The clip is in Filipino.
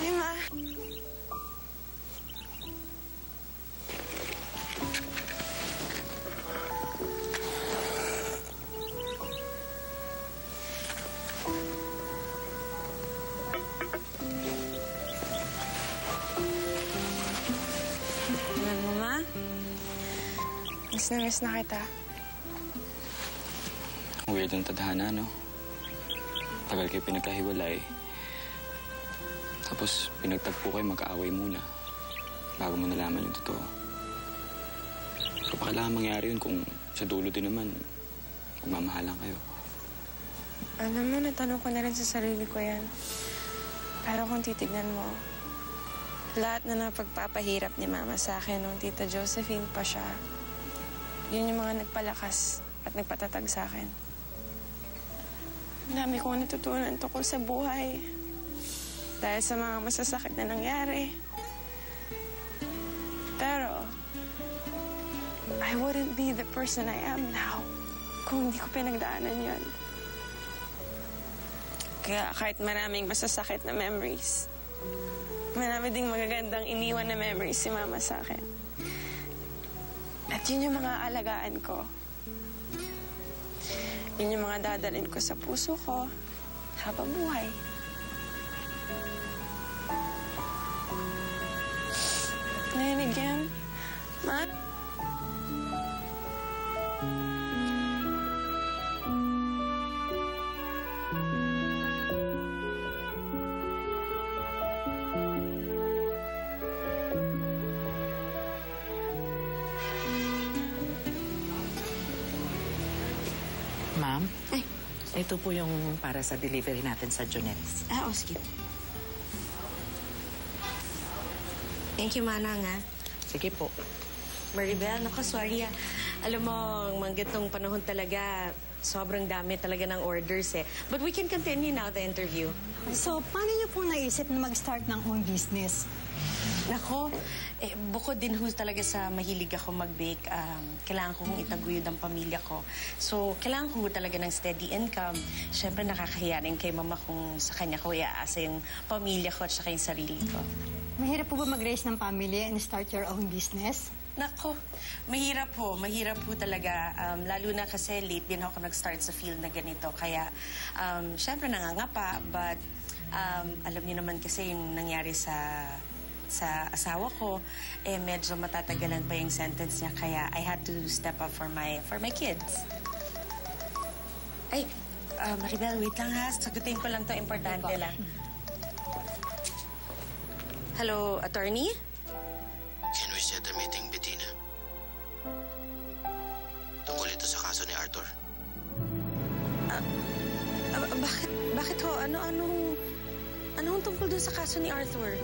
Hi, Ma. Alam mo, Ma? Miss na kita. Weird ang tadhana, no? Tagal kayo pinagkahiwalay. Tapos pinagtagpo kayo, magkaaway muna. Bago mo nalaman yung totoo. So, pa kailangan mangyari yun kung sa dulo din naman, magmamahalan kayo. Alam mo, natanong ko na rin sa sarili ko yan. Pero kung titignan mo, lahat na napagpapahirap ni Mama sa akin nung Tita Josephine pa siya, yun yung mga nagpalakas at nagpatatag sa akin. Ang dami kong natutunan tungkol sa buhay. Dahil sa mga masasakit na nangyari. Pero, I wouldn't be the person I am now kung hindi ko pinagdaanan yun. Kaya kahit maraming masasakit na memories, marami ding magagandang iniwan na memories si Mama sa akin. At yun yung mga alagaan ko. Yun yung mga dadalhin ko sa puso ko habang buhay. Narinig yan, Ma? Ma'am? Ay, ito po yung para sa delivery natin sa Jonettes. Sige. Thank you, Manang, ha? Sige po. Maribel, naku, sorry, ha. Alam mo, manggit nung panahon talaga, sobrang dami talaga ng orders, eh. But we can continue now the interview. So, paano niyo po naisip na mag-start ng own business? Nako, bukod din ho talaga sa mahilig ako mag-bake, kailangan ko hong itaguyod ang pamilya ko. So, kailangan ko talaga ng steady income. Siyempre, nakakahiya rin kay Mama kung sa kanya ko iaasa yung pamilya ko at saka yung sarili ko. Mahirap po ba mag-raise ng family and start your own business? Nako, mahirap po. Mahirap po talaga. Lalo na kasi late din ako nag-start sa field na ganito. Kaya, syempre nangangapa. But, alam niyo naman kasi yung nangyari sa asawa ko, medyo matatagalan pa yung sentence niya. Kaya, I had to step up for my kids. Ay, Maribel, wait lang ha. Sagutin ko lang to. Importante lang. Hello, attorney? Can we set a meeting, Bettina? Tungkol ito sa kaso ni Arthur. Bakit ho? Anong tungkol dun sa kaso ni Arthur?